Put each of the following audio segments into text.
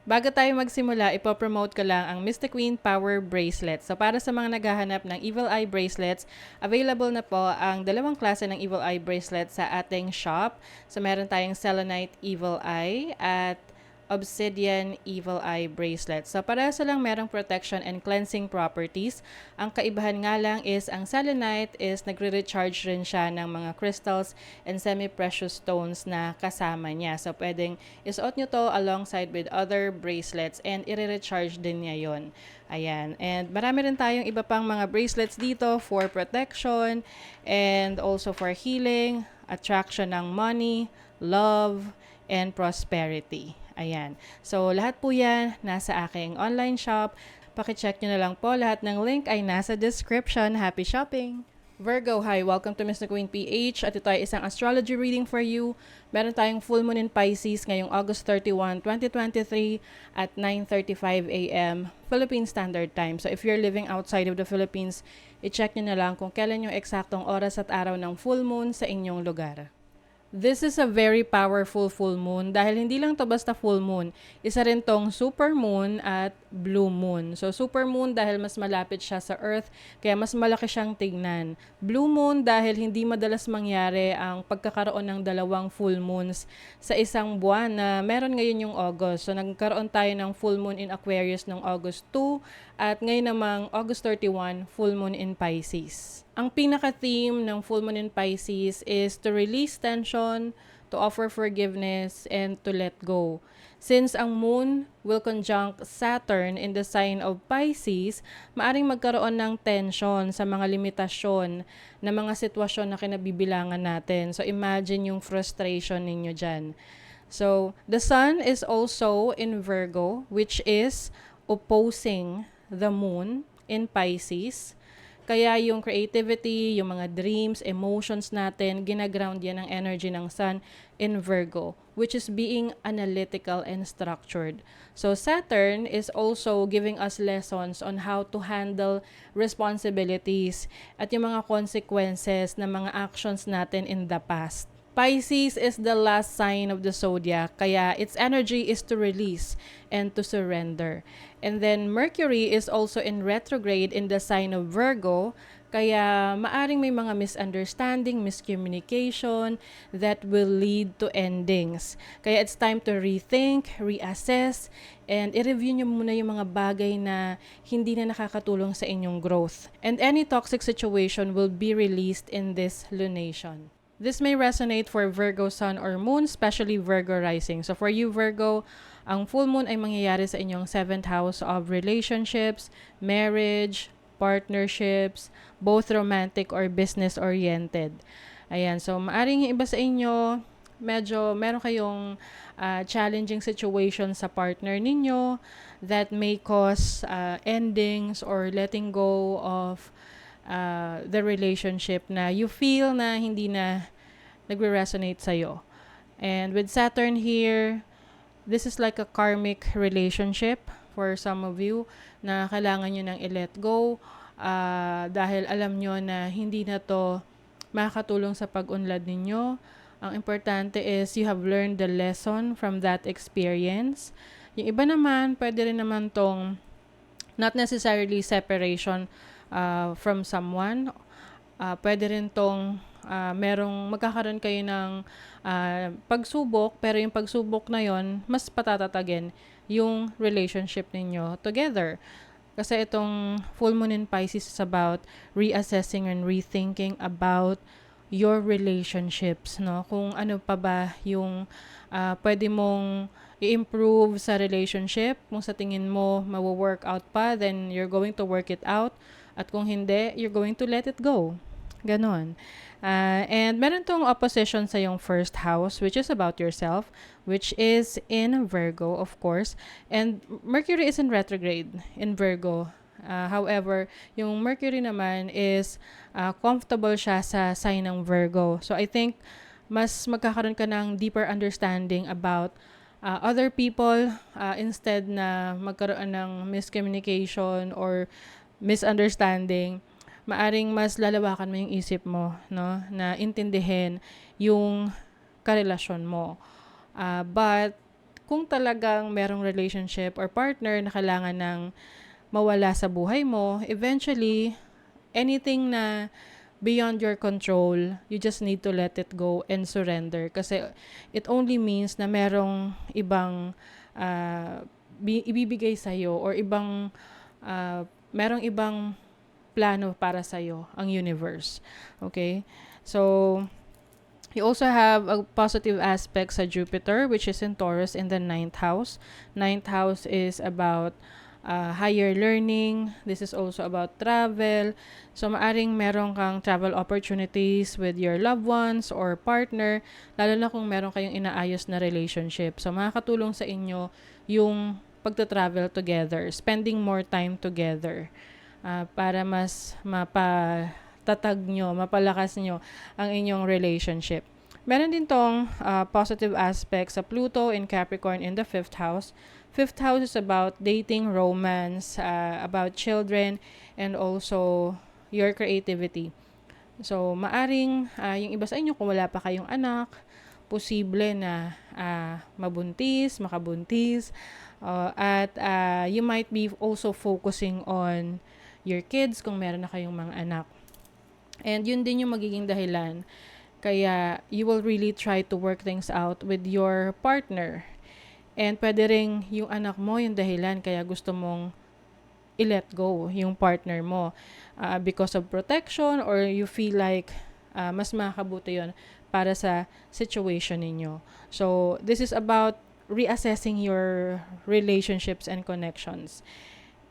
Bago tayo magsimula, ipopromote ko lang ang Mystic Queen Power Bracelet. So para sa mga naghahanap ng Evil Eye Bracelets, available na po ang dalawang klase ng Evil Eye Bracelet sa ating shop. So meron tayong Selenite Evil Eye at Obsidian Evil Eye Bracelet. So parehas lang merong protection and cleansing properties. Ang kaibahan nga lang is ang selenite is nagre-recharge rin siya ng mga crystals and semi-precious stones na kasama niya. So pwedeng isuot nyo to alongside with other bracelets and i-recharge din niya yon. Ayan. And marami rin tayong iba pang mga bracelets dito for protection and also for healing, attraction ng money, love, and prosperity. Ayan. So, lahat po yan nasa aking online shop. Pakicheck nyo na lang po. Lahat ng link ay nasa description. Happy shopping! Virgo, hi! Welcome to Miss Queen PH. At ito ay isang astrology reading for you. Meron tayong full moon in Pisces ngayong August 31, 2023 at 9:35 a.m. Philippine Standard Time. So if you're living outside of the Philippines, i-check nyo na lang kung kailan yung eksaktong oras at araw ng full moon sa inyong lugar. This is a very powerful full moon dahil hindi lang to basta full moon. Isa rin tong super moon at blue moon. So super moon dahil mas malapit siya sa Earth kaya mas malaki siyang tignan. Blue moon dahil hindi madalas mangyari ang pagkakaroon ng dalawang full moons sa isang buwan na meron ngayon yung August. So nagkaroon tayo ng full moon in Aquarius noong August 2 at ngayon namang August 31 full moon in Pisces. Ang pinaka-theme ng full moon in Pisces is to release tension, to offer forgiveness, and to let go. Since ang moon will conjunct Saturn in the sign of Pisces, maaring magkaroon ng tension sa mga limitasyon na mga sitwasyon na kinabibilangan natin. So imagine yung frustration ninyo dyan. So the sun is also in Virgo, which is opposing the moon in Pisces. Kaya yung creativity, yung mga dreams, emotions natin, ginaground yan ng energy ng sun in Virgo, which is being analytical and structured. So Saturn is also giving us lessons on how to handle responsibilities at yung mga consequences ng mga actions natin in the past. Pisces is the last sign of the zodiac, kaya its energy is to release and to surrender. And then Mercury is also in retrograde in the sign of Virgo, kaya maaring may mga misunderstanding, miscommunication that will lead to endings. Kaya it's time to rethink, reassess, and i-review nyo muna yung mga bagay na hindi na nakakatulong sa inyong growth. And any toxic situation will be released in this lunation. This may resonate for Virgo Sun or Moon, especially Virgo Rising. So for you Virgo, ang full moon ay mangyayari sa inyong 7th house of relationships, marriage, partnerships, both romantic or business-oriented. Ayan, so maaring yung iba sa inyo, medyo meron kayong challenging situation sa partner ninyo that may cause endings or letting go of the relationship na you feel na hindi na nagre-resonate sa'yo. And with Saturn here, this is like a karmic relationship for some of you na kailangan nyo nang i-let go dahil alam nyo na hindi na to makakatulong sa pag-unlad ninyo. Ang importante is you have learned the lesson from that experience. Yung iba naman, pwede rin naman tong not necessarily separation from someone. Pwede rin tong merong magkakaroon kayo ng pagsubok, pero yung pagsubok na yon mas patatatagin yung relationship ninyo together. Kasi itong full moon in Pisces is about reassessing and rethinking about your relationships, no? Kung ano pa ba yung pwede mong i-improve sa relationship. Kung sa tingin mo mawo-work out pa, then you're going to work it out. At kung hindi, you're going to let it go. Ganon. And meron tong opposition sa yung first house, which is about yourself, which is in Virgo, of course. And Mercury is in retrograde in Virgo. However, yung Mercury naman is comfortable siya sa sign ng Virgo. So I think mas magkakaroon ka ng deeper understanding about other people instead na magkaroon ng miscommunication or misunderstanding. Maaring mas lalawakan mo yung isip mo, no, na intindihin yung karelasyon mo. But kung talagang merong relationship or partner na kailangan ng mawala sa buhay mo, eventually, anything na beyond your control, you just need to let it go and surrender. Kasi it only means na merong ibang ibibigay sa'yo or merong ibang plano para sa'yo ang universe. Okay? So, you also have a positive aspect sa Jupiter, which is in Taurus in the 9th house. 9th house is about higher learning. This is also about travel. So, maaring meron kang travel opportunities with your loved ones or partner, lalo na kung meron kayong inaayos na relationship. So, makakatulong sa inyo yung pagta-travel together, spending more time together, para mas mapatatag nyo, mapalakas nyo ang inyong relationship. Meron din tong positive aspects sa Pluto in Capricorn in the 5th house. 5th house is about dating, romance, about children, and also your creativity. So, maaring yung iba sa inyo, kung wala pa kayong anak, posible na makabuntis, at you might be also focusing on your kids kung meron na kayong mga anak. And yun din yung magiging dahilan. Kaya you will really try to work things out with your partner. And pwede rin yung anak mo yung dahilan kaya gusto mong i-let go yung partner mo. Because of protection or you feel like mas makakabuti yun para sa situation ninyo. So, this is about reassessing your relationships and connections.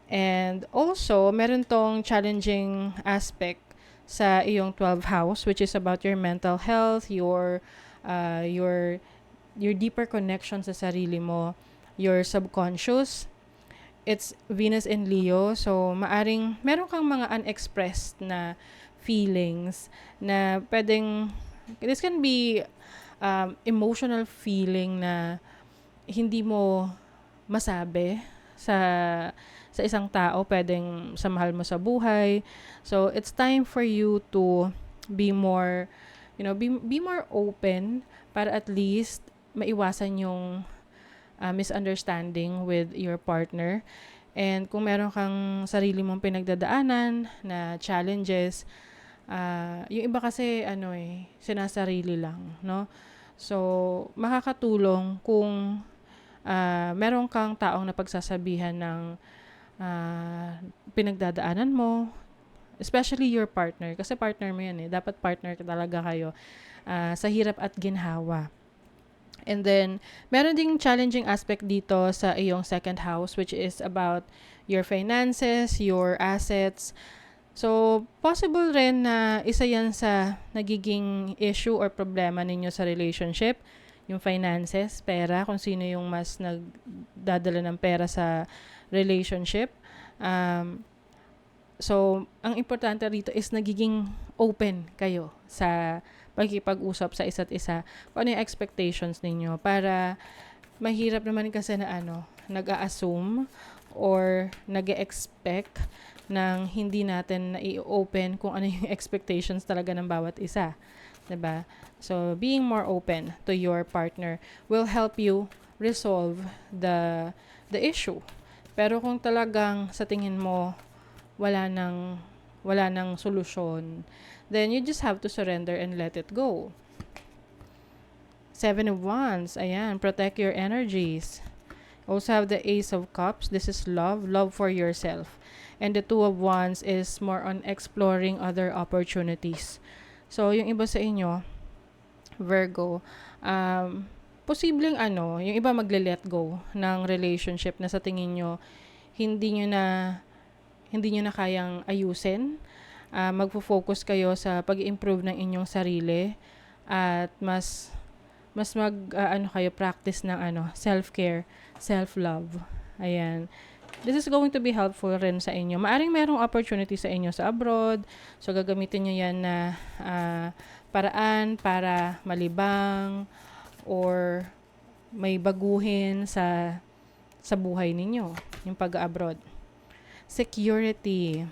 And also, meron tong challenging aspect sa iyong 12th house, which is about your mental health, your deeper connection sa sarili mo, your subconscious. It's Venus in Leo, so maaring meron kang mga unexpressed na feelings na pwedeng, this can be emotional feeling na hindi mo masabi sa isang tao, pwedeng sa mahal mo sa buhay. So, it's time for you to be more, be more open para at least maiwasan yung misunderstanding with your partner. And kung meron kang sarili mong pinagdadaanan na challenges, yung iba kasi, sinasarili lang, no? So, makakatulong kung meron kang taong napagsasabihan ng pinagdadaanan mo, especially your partner, kasi partner mo yan dapat partner talaga kayo sa hirap at ginhawa. And then, meron ding challenging aspect dito sa iyong 2nd house, which is about your finances, your assets. So, possible rin na isa yan sa nagiging issue or problema ninyo sa relationship, yung finances, pera, kung sino yung mas nagdadala ng pera sa relationship. So, ang importante rito is nagiging open kayo sa pagkipag-usap sa isa't isa. Kung ano yung expectations ninyo para mahirap naman kasi na nag-a-assume or nag-expect ng hindi natin na i-open kung ano yung expectations talaga ng bawat isa. 'Di ba? So, being more open to your partner will help you resolve the issue. Pero kung talagang sa tingin mo wala nang solusyon, then you just have to surrender and let it go. 7 of Wands, ayan, protect your energies. Also have the Ace of Cups, this is love for yourself. And the 2 of Wands is more on exploring other opportunities. So, yung iba sa inyo, Virgo, posibleng yung iba magle-let go ng relationship na sa tingin nyo, hindi nyo na kayang ayusin. Magfo-focus kayo sa pag-improve ng inyong sarili at mas kayo practice ng self-care, self-love. Ayan. This is going to be helpful rin sa inyo. Maaring merong opportunity sa inyo sa abroad. So, gagamitin nyo yan na paraan para malibang or may baguhin sa buhay ninyo, yung pag-abroad. Security.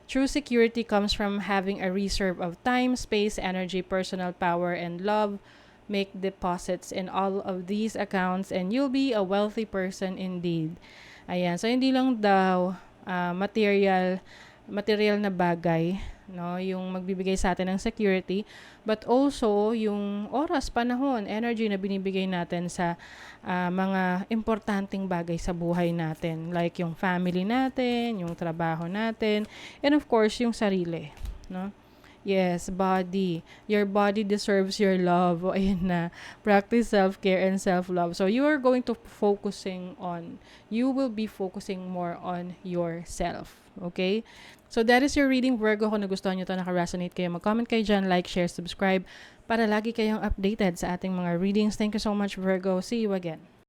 True security comes from having a reserve of time, space, energy, personal power, and love make deposits in all of these accounts and you'll be a wealthy person indeed. Ayan. So, hindi lang daw material na bagay, no, yung magbibigay sa atin ng security, but also yung oras, panahon, energy na binibigay natin sa mga importanteng bagay sa buhay natin, like yung family natin, yung trabaho natin, and of course yung sarili, no. Yes, body. Your body deserves your love. O, ayan na. Practice self-care and self-love. So, you will be focusing more on yourself. Okay? So, that is your reading, Virgo. Kung nagustuhan nyo ito, naka-resonate kayo, mag-comment kayo dyan, like, share, subscribe, para lagi kayong updated sa ating mga readings. Thank you so much, Virgo. See you again.